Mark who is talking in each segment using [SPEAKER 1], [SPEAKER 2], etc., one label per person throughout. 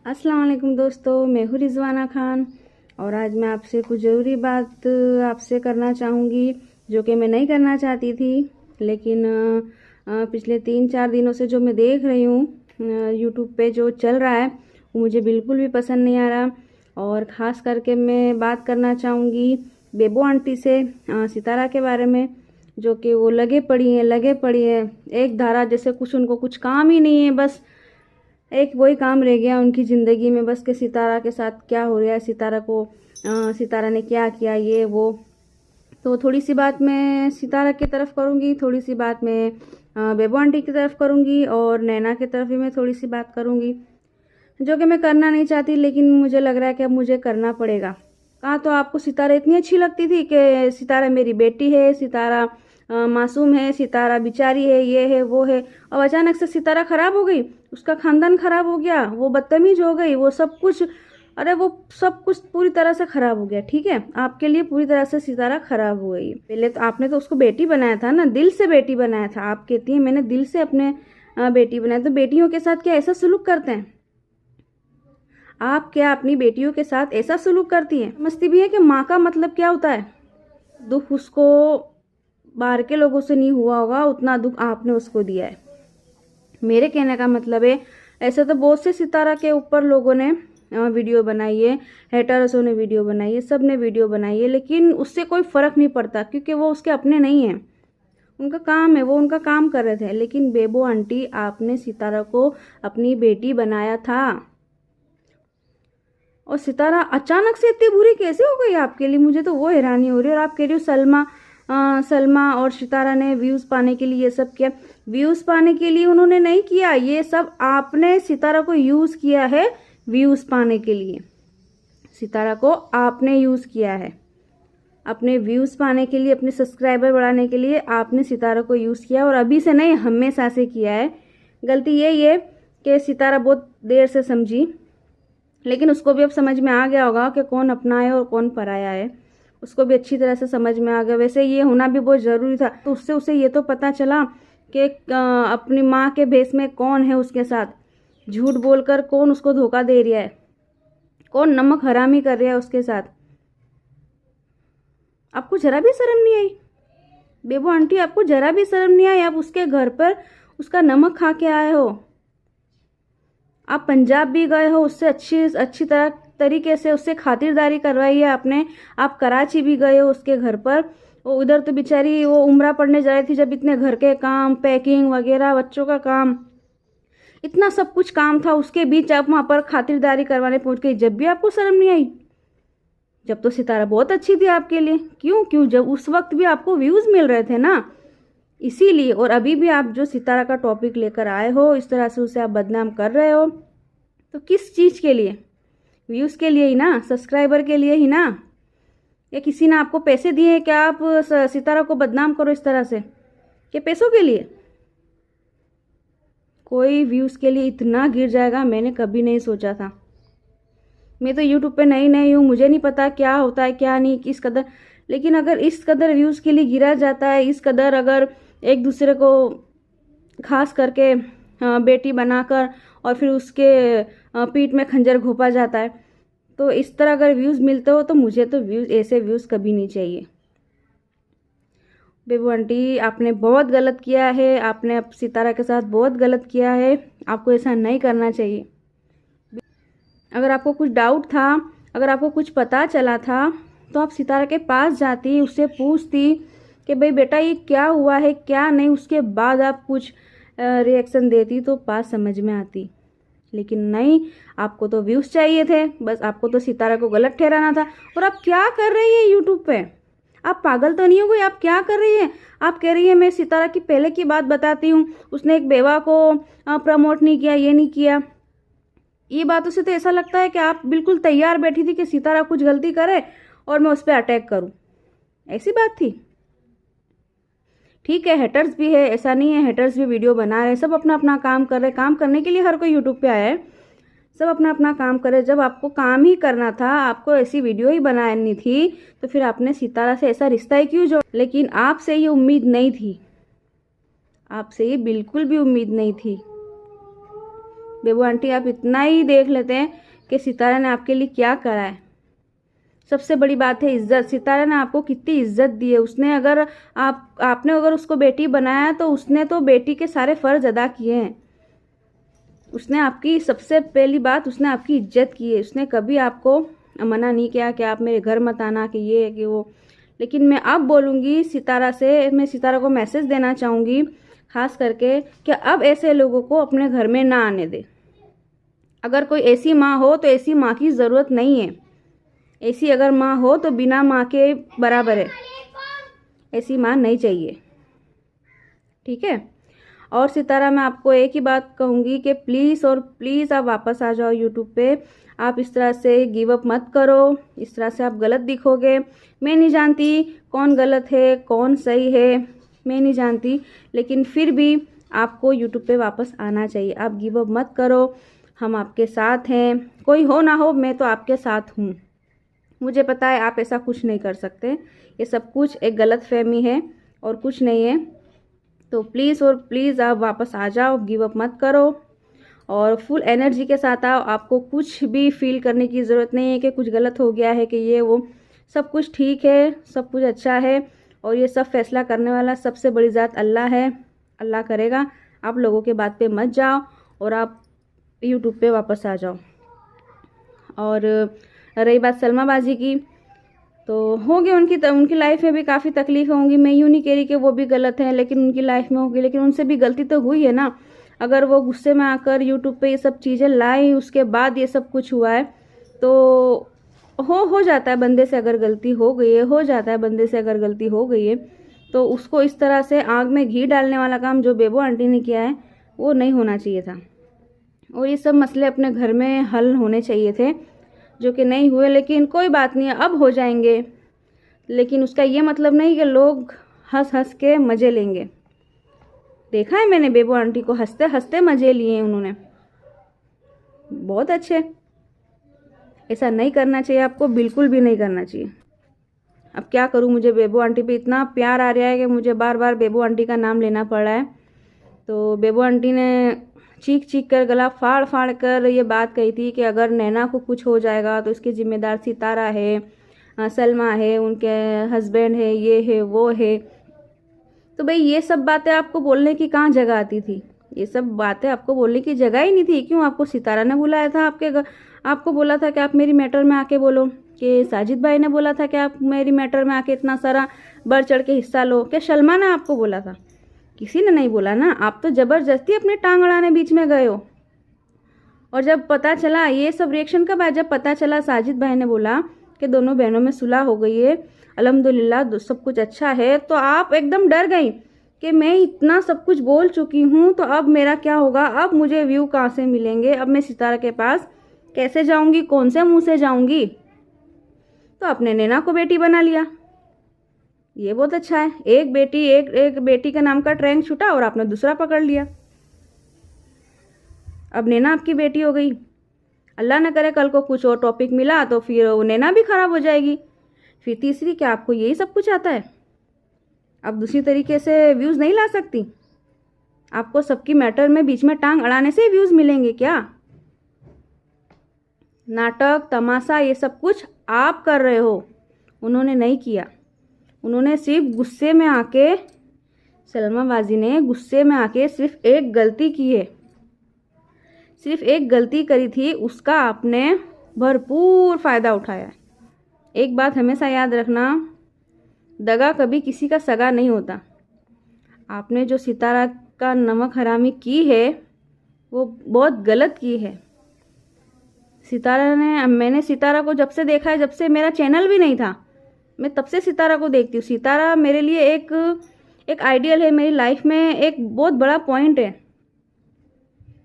[SPEAKER 1] अस्सलाम वालेकुम दोस्तों, मैं हूँ रिजवाना खान और आज मैं आपसे कुछ ज़रूरी बात आपसे करना चाहूँगी जो कि मैं नहीं करना चाहती थी। लेकिन पिछले 3-4 दिनों से जो मैं देख रही हूँ यूट्यूब पे जो चल रहा है वो मुझे बिल्कुल भी पसंद नहीं आ रहा। और ख़ास करके मैं बात करना चाहूँगी बेबो आंटी से, सितारा के बारे में, जो कि वो लगे पड़ी हैं एक धारा जैसे कुछ उनको कुछ काम ही नहीं है। बस एक वही काम रह गया उनकी ज़िंदगी में, बस के सितारा के साथ क्या हो रहा है, सितारा ने क्या किया, ये वो। तो थोड़ी सी बात मैं सितारा की तरफ करूँगी, थोड़ी सी बात मैं बेबो आंटी की तरफ करूँगी और नैना की तरफ भी मैं थोड़ी सी बात करूँगी, जो कि मैं करना नहीं चाहती लेकिन मुझे लग रहा है कि अब मुझे करना पड़ेगा। कहा तो आपको सितारा इतनी अच्छी लगती थी कि सितारा मेरी बेटी है, सितारा मासूम है, सितारा बिचारी है, ये है वो है। अब अचानक से सितारा खराब हो गई, उसका खानदान खराब हो गया, वो बदतमीज हो गई, वो सब कुछ, अरे वो सब कुछ पूरी तरह से खराब हो गया। ठीक है, आपके लिए पूरी तरह से सितारा खराब हो गई। पहले तो आपने तो उसको बेटी बनाया था ना, दिल से बेटी बनाया था। आप कहती हैं मैंने दिल से अपने बेटी बनाया, तो बेटियों के साथ क्या ऐसा सलूक करते हैं आप? क्या अपनी बेटियों के साथ ऐसा सलूक करती हैं? समझती भी है कि माँ का मतलब क्या होता है। दुख उसको बाहर के लोगों से नहीं हुआ होगा उतना दुख आपने उसको दिया है। मेरे कहने का मतलब है, ऐसे तो बहुत से सितारा के ऊपर लोगों ने वीडियो बनाई है, हेटर्सों ने वीडियो बनाई है, सब ने वीडियो बनाई है, लेकिन उससे कोई फ़र्क नहीं पड़ता क्योंकि वो उसके अपने नहीं हैं। उनका काम है, वो उनका काम कर रहे थे। लेकिन बेबो आंटी, आपने सितारा को अपनी बेटी बनाया था और सितारा अचानक से इतनी बुरी कैसे हो गई आपके लिए? मुझे तो वो हैरानी हो रही है। और आप कह रही हो सलमा और सितारा ने व्यूज़ पाने के लिए ये सब किया। व्यूज़ पाने के लिए उन्होंने नहीं किया, ये सब आपने सितारा को यूज़ किया है व्यूज़ पाने के लिए। सितारा को आपने यूज़ किया है अपने व्यूज़ पाने के लिए, अपने सब्सक्राइबर बढ़ाने के लिए आपने सितारा को यूज़ किया, और अभी से नहीं हमेशा से किया है। गलती यही है कि सितारा बहुत देर से समझी, लेकिन उसको भी अब समझ में आ गया होगा कि कौन अपना है और कौन पराया है। उसको भी अच्छी तरह से समझ में आ गया। वैसे ये होना भी बहुत ज़रूरी था, तो उससे उसे ये तो पता चला कि अपनी माँ के भेष में कौन है उसके साथ, झूठ बोलकर कौन उसको धोखा दे रहा है, कौन नमक हरामी कर रहा है उसके साथ। आपको ज़रा भी शर्म नहीं आई बेबो आंटी? आपको ज़रा भी शर्म नहीं आई? आप उसके घर पर उसका नमक खा के आए हो, आप पंजाब भी गए हो, उससे अच्छी तरीके से उससे खातिरदारी करवाई है आपने। आप कराची भी गए हो उसके घर पर। वो उधर तो बेचारी वो उम्रा पढ़ने जा रही थी, जब इतने घर के काम, पैकिंग वगैरह, बच्चों का काम, इतना सब कुछ काम था, उसके बीच आप वहाँ पर खातिरदारी करवाने पहुँच गई, जब भी आपको शर्म नहीं आई? जब तो सितारा बहुत अच्छी थी आपके लिए। क्यों जब उस वक्त भी आपको व्यूज़ मिल रहे थे ना, इसीलिए। और अभी भी आप जो सितारा का टॉपिक लेकर आए हो, इस तरह से उसे आप बदनाम कर रहे हो, तो किस चीज़ के लिए? व्यूज़ के लिए ही ना, सब्सक्राइबर के लिए ही ना? या किसी ने आपको पैसे दिए हैं क्या आप सितारा को बदनाम करो इस तरह से, कि पैसों के लिए? कोई व्यूज़ के लिए इतना गिर जाएगा मैंने कभी नहीं सोचा था। मैं तो यूट्यूब पे नई हूँ, मुझे नहीं पता क्या होता है क्या नहीं, किस कदर। लेकिन अगर इस कदर व्यूज़ के लिए गिरा जाता है, इस कदर अगर एक दूसरे को खास करके बेटी बनाकर और फिर उसके पीठ में खंजर घोंपा जाता है, तो इस तरह अगर व्यूज़ मिलते हो तो मुझे तो ऐसे व्यूज़ कभी नहीं चाहिए। बेबो आंटी, आपने बहुत गलत किया है, आपने सितारा के साथ बहुत गलत किया है, आपको ऐसा नहीं करना चाहिए। अगर आपको कुछ डाउट था, अगर आपको कुछ पता चला था, तो आप सितारा के पास जाती, उससे पूछती कि भाई बेटा ये क्या हुआ है क्या नहीं, उसके बाद आप कुछ रिएक्शन देती तो बात समझ में आती। लेकिन नहीं, आपको तो व्यूज़ चाहिए थे, बस आपको तो सितारा को गलत ठहराना था। और आप क्या कर रही है यूट्यूब पे? आप पागल तो नहीं हो गई? आप क्या कर रही है? आप कह रही है मैं सितारा की पहले की बात बताती हूँ, उसने एक बेवा को प्रमोट नहीं किया, ये नहीं किया। ये बातों से तो ऐसा लगता है कि आप बिल्कुल तैयार बैठी थी कि सितारा कुछ गलती करे और मैं उस पर अटैक करूं। ऐसी बात थी? ठीक है, हेटर्स भी है, ऐसा नहीं है, हेटर्स भी वीडियो बना रहे, सब अपना अपना काम कर रहे। काम करने के लिए हर कोई यूट्यूब पे आया है, सब अपना अपना काम करे। जब आपको काम ही करना था, आपको ऐसी वीडियो ही बनानी थी, तो फिर आपने सितारा से ऐसा रिश्ता ही क्यों जोड़ा? लेकिन आपसे ये उम्मीद नहीं थी, आपसे ये बिल्कुल भी उम्मीद नहीं थी। बेबू आंटी आप इतना ही देख लेते हैं कि सितारा ने आपके लिए क्या करा है। सबसे बड़ी बात है इज्जत। सितारा ने आपको कितनी इज्जत दी है। उसने अगर आपने अगर उसको बेटी बनाया तो उसने तो बेटी के सारे फर्ज अदा किए हैं। उसने आपकी सबसे पहली बात, उसने आपकी इज्जत की है। उसने कभी आपको मना नहीं किया कि आप मेरे घर मत आना, कि ये कि वो। लेकिन मैं अब बोलूँगी सितारा से, मैं सितारा को मैसेज देना चाहूँगी खास करके कि अब ऐसे लोगों को अपने घर में ना आने दे। अगर कोई ऐसी माँ हो तो ऐसी माँ की ज़रूरत नहीं है। ऐसी अगर माँ हो तो बिना माँ के बराबर है। ऐसी माँ नहीं चाहिए, ठीक है। और सितारा मैं आपको एक ही बात कहूँगी कि प्लीज़ और प्लीज़ आप वापस आ जाओ यूट्यूब पे। आप इस तरह से गिव अप मत करो, इस तरह से आप गलत दिखोगे। मैं नहीं जानती कौन गलत है कौन सही है, मैं नहीं जानती, लेकिन फिर भी आपको यूट्यूब पे वापस आना चाहिए। आप गिव अप मत करो, हम आपके साथ हैं। कोई हो ना हो, मैं तो आपके साथ हूँ। मुझे पता है आप ऐसा कुछ नहीं कर सकते। ये सब कुछ एक गलत फहमी है और कुछ नहीं है। तो प्लीज़ और प्लीज़ आप वापस आ जाओ, गिव अप मत करो और फुल एनर्जी के साथ आओ। आपको कुछ भी फील करने की ज़रूरत नहीं है कि कुछ गलत हो गया है, कि ये वो। सब कुछ ठीक है, सब कुछ अच्छा है। और ये सब फैसला करने वाला सबसे बड़ी ज़ात अल्लाह है। अल्लाह करेगा। आप लोगों के बात पे मत जाओ और आप यूट्यूब पे वापस आ जाओ। और रही बात सलमा बाजी की, तो होगी उनकी लाइफ में भी काफ़ी तकलीफ होंगी। मैं यूँ नहीं कह रही कि वो भी गलत है, लेकिन उनकी लाइफ में होगी। लेकिन उनसे भी गलती तो हुई है ना। अगर वो गुस्से में आकर यूट्यूब पे ये सब चीज़ें लाई, उसके बाद ये सब कुछ हुआ है, तो हो जाता है बंदे से अगर गलती हो गई है, हो जाता है बंदे से अगर गलती हो गई है। तो उसको इस तरह से आग में घी डालने वाला काम जो बेबो आंटी ने किया है वो नहीं होना चाहिए था। और ये सब मसले अपने घर में हल होने चाहिए थे, जो कि नहीं हुए। लेकिन कोई बात नहीं, अब हो जाएंगे। लेकिन उसका ये मतलब नहीं कि लोग हंस हंस के मज़े लेंगे। देखा है मैंने बेबो आंटी को हंसते हंसते मज़े लिए हैं उन्होंने, बहुत अच्छे। ऐसा नहीं करना चाहिए आपको, बिल्कुल भी नहीं करना चाहिए। अब क्या करूँ, मुझे बेबो आंटी पे इतना प्यार आ रहा है कि मुझे बार बार बेबो आंटी का नाम लेना पड़ रहा है। तो बेबो आंटी ने चीख चीख कर, गला फाड़ फाड़ कर ये बात कही थी कि अगर नैना को कुछ हो जाएगा तो इसकी जिम्मेदार सितारा है, सलमा है, उनके हस्बैंड है, ये है वो है। तो भाई ये सब बातें आपको बोलने की कहाँ जगह आती थी? ये सब बातें आपको बोलने की जगह ही नहीं थी। क्यों? आपको सितारा ने बुलाया था आपको बोला था कि आप मेरी मैटर में आके बोलो, कि साजिद भाई ने बोला था कि आप मेरी मैटर में आके इतना सारा बढ़ चढ़ के हिस्सा लो, क्या सलमा ने आपको बोला था? किसी ने नहीं बोला ना। आप तो ज़बरदस्ती अपने टांग अड़ाने बीच में गए हो। और जब पता चला, ये सब रिएक्शन कब आया? जब पता चला साजिद भाई ने बोला कि दोनों बहनों में सुलह हो गई है, अल्हम्दुलिल्लाह सब कुछ अच्छा है, तो आप एकदम डर गई कि मैं इतना सब कुछ बोल चुकी हूँ तो अब मेरा क्या होगा? अब मुझे व्यू कहाँ से मिलेंगे? अब मैं सितारा के पास कैसे जाऊँगी? कौन से मुँह से जाऊँगी? तो अपने नैना को बेटी बना लिया। ये बहुत अच्छा है। एक बेटी का नाम का ट्रेंड छूटा और आपने दूसरा पकड़ लिया। अब नैना आपकी बेटी हो गई। अल्लाह न करे कल को कुछ और टॉपिक मिला तो फिर वो नैना भी खराब हो जाएगी। फिर तीसरी, क्या आपको यही सब कुछ आता है? अब दूसरी तरीके से व्यूज़ नहीं ला सकती? आपको सबकी मैटर में बीच में टांग अड़ाने से व्यूज़ मिलेंगे क्या? नाटक तमाशा ये सब कुछ आप कर रहे हो, उन्होंने नहीं किया। उन्होंने सिर्फ गुस्से में आके, सलमा बाजी ने गुस्से में आके सिर्फ एक गलती की है, सिर्फ एक गलती करी थी, उसका आपने भरपूर फ़ायदा उठाया। एक बात हमेशा याद रखना, दगा कभी किसी का सगा नहीं होता। आपने जो सितारा का नमक हरामी की है वो बहुत गलत की है। मैंने सितारा को जब से देखा है, जब से मेरा चैनल भी नहीं था, मैं तब से सितारा को देखती हूँ। सितारा मेरे लिए एक आइडियल है, मेरी लाइफ में एक बहुत बड़ा पॉइंट है।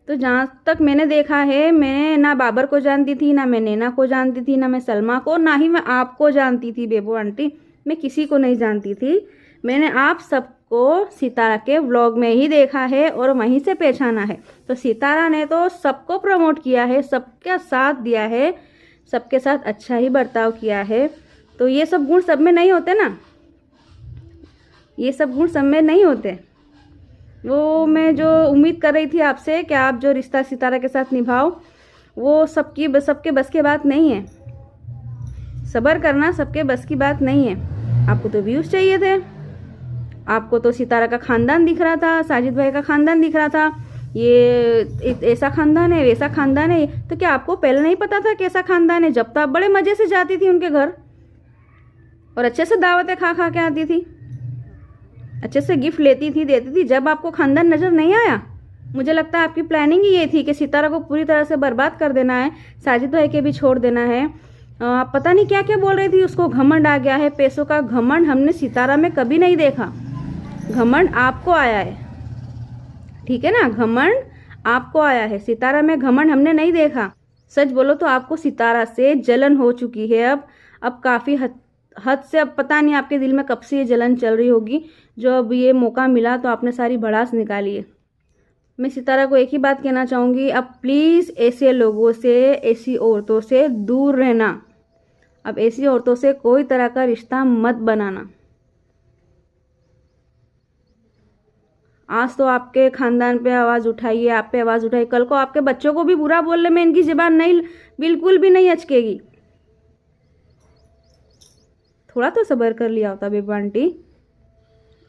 [SPEAKER 1] तो जहाँ तक मैंने देखा है, मैं ना बाबर को जानती थी, ना मैं नैना को जानती थी, ना मैं सलमा को, ना ही मैं आपको जानती थी बेबो आंटी। मैं किसी को नहीं जानती थी। मैंने आप सबको सितारा के व्लॉग में ही देखा है और वहीं से पहचाना है। तो सितारा ने तो सबको प्रमोट किया है, सबका साथ दिया है, सबके साथ अच्छा ही बर्ताव किया है। तो ये सब गुण सब में नहीं होते ना, ये सब गुण सब में नहीं होते। वो मैं जो उम्मीद कर रही थी आपसे कि आप जो रिश्ता सितारा के साथ निभाओ, वो सबके बस की बात नहीं है। सब्र करना सबके बस की बात नहीं है। आपको तो व्यूज़ चाहिए थे, आपको तो सितारा का ख़ानदान दिख रहा था, साजिद भाई का ख़ानदान दिख रहा था, ये ऐसा ख़ानदान है, वैसा ख़ानदान है। तो क्या आपको पहले नहीं पता था कैसा ख़ानदान है? जब तो आप बड़े मज़े से जाती थी उनके घर और अच्छे से दावतें खा खा के आती थी, अच्छे से गिफ्ट लेती थी, देती थी। जब आपको ख़ानदान नज़र नहीं आया, मुझे लगता है आपकी प्लानिंग ही ये थी कि सितारा को पूरी तरह से बर्बाद कर देना है, साजिद भाई के भी छोड़ देना है। आप पता नहीं क्या क्या बोल रही थी। उसको घमंड आ गया है, पैसों का घमंड हमने सितारा में कभी नहीं देखा। घमंड आपको आया है, ठीक है ना? घमंड आपको आया है, सितारा में घमंड हमने नहीं देखा। सच बोलो तो आपको सितारा से जलन हो चुकी है अब काफ़ी हद से। अब पता नहीं आपके दिल में कब से ये जलन चल रही होगी, जो अब ये मौका मिला तो आपने सारी भड़ास निकाली है। मैं सितारा को एक ही बात कहना चाहूँगी, अब प्लीज़ ऐसे लोगों से, ऐसी औरतों से दूर रहना। अब ऐसी औरतों से कोई तरह का रिश्ता मत बनाना। आज तो आपके ख़ानदान पे आवाज़ उठाइए, आप पे आवाज़ उठाइए, कल को आपके बच्चों को भी बुरा बोलने में इनकी ज़बान नहीं, बिल्कुल भी नहीं अचकेगी। थोड़ा तो सब्र कर लिया होता बेबू आंटी,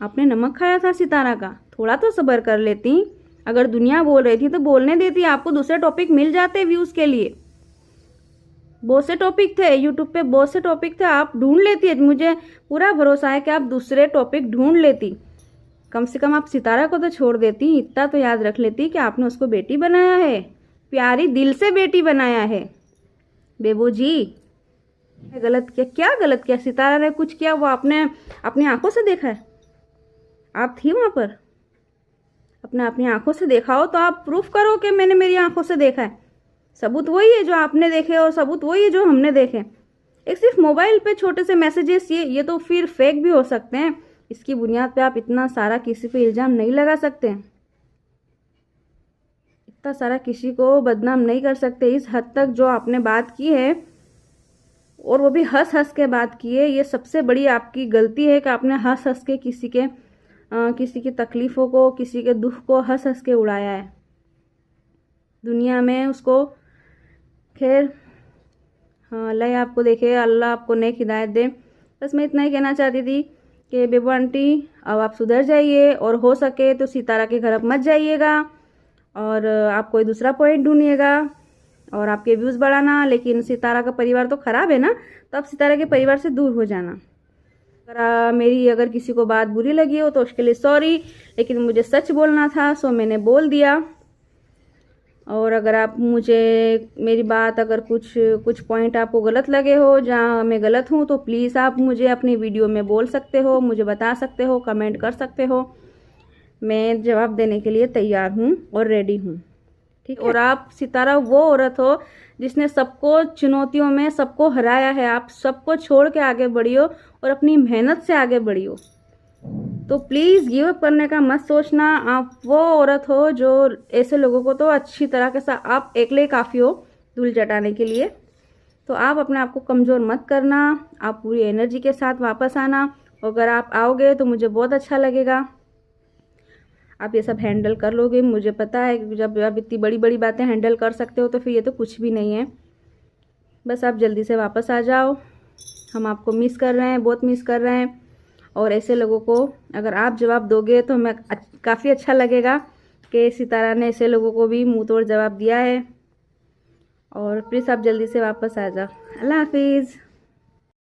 [SPEAKER 1] आपने नमक खाया था सितारा का, थोड़ा तो सब्र कर लेती। अगर दुनिया बोल रही थी तो बोलने देती, आपको दूसरे टॉपिक मिल जाते व्यूज़ के लिए। बहुत से टॉपिक थे यूट्यूब पे, बहुत से टॉपिक थे, आप ढूंढ लेती। मुझे पूरा भरोसा है कि आप दूसरे टॉपिक ढूंढ लेती। कम से कम आप सितारा को तो छोड़ देती, इतना तो याद रख लेती कि आपने उसको बेटी बनाया है, प्यारी दिल से बेटी बनाया है। बेबू जी गलत किया? क्या गलत किया? सितारा ने कुछ किया वो आपने अपनी आंखों से देखा है? आप थी वहाँ पर, अपनी आंखों से देखा हो तो आप प्रूफ करो कि मैंने मेरी आंखों से देखा है। सबूत वही है जो आपने देखे और सबूत वही है जो हमने देखे। एक सिर्फ मोबाइल पे छोटे से मैसेजेस, ये तो फिर फेक भी हो सकते हैं। इसकी बुनियाद पे आप इतना सारा किसी पे इल्ज़ाम नहीं लगा सकते, इतना सारा किसी को बदनाम नहीं कर सकते। इस हद तक जो आपने बात की है, और वो भी हंस हंस के बात की है, ये सबसे बड़ी आपकी गलती है कि आपने हंस हंस के किसी की तकलीफ़ों को, किसी के दुख को हंस हंस के उड़ाया है दुनिया में। उसको खैर हाँ, अल्लाह आपको देखे, अल्लाह आपको नेक हिदायत दे। बस मैं इतना ही कहना चाहती थी कि बेबू आंटी अब आप सुधर जाइए, और हो सके तो सितारा के घर अब मत जाइएगा, और आप कोई दूसरा पॉइंट ढूंढिएगा और आपके व्यूज़ बढ़ाना। लेकिन सितारा का परिवार तो ख़राब है ना, तो आप सितारा के परिवार से दूर हो जाना। मेरी अगर किसी को बात बुरी लगी हो तो उसके लिए सॉरी, लेकिन मुझे सच बोलना था सो मैंने बोल दिया। और अगर आप मेरी बात, अगर कुछ पॉइंट आपको गलत लगे हो, जहाँ मैं गलत हूँ, तो प्लीज़ आप मुझे अपनी वीडियो में बोल सकते हो, मुझे बता सकते हो, कमेंट कर सकते हो। मैं जवाब देने के लिए तैयार हूँ और रेडी हूँ, ठीक है? और आप सितारा वो औरत हो जिसने सबको चुनौतियों में सबको हराया है। आप सबको छोड़ के आगे बढ़ी हो और अपनी मेहनत से आगे बढ़ी हो, तो प्लीज़ गिव अप करने का मत सोचना। आप वो औरत हो जो ऐसे लोगों को तो अच्छी तरह के साथ, आप अकेले काफ़ी हो धूल जटाने के लिए। तो आप अपने आप को कमज़ोर मत करना, आप पूरी एनर्जी के साथ वापस आना। अगर आप आओगे तो मुझे बहुत अच्छा लगेगा। आप ये सब हैंडल कर लोगे, मुझे पता है कि जब आप इतनी बड़ी बड़ी बातें हैंडल कर सकते हो तो फिर ये तो कुछ भी नहीं है। बस आप जल्दी से वापस आ जाओ, हम आपको मिस कर रहे हैं, बहुत मिस कर रहे हैं। और ऐसे लोगों को अगर आप जवाब दोगे तो हमें काफ़ी अच्छा लगेगा कि सितारा ने ऐसे लोगों को भी मुंह तोड़ जवाब दिया है। और प्लीज़ आप जल्दी से वापस आ जाओ। अल्लाह हाफिज़।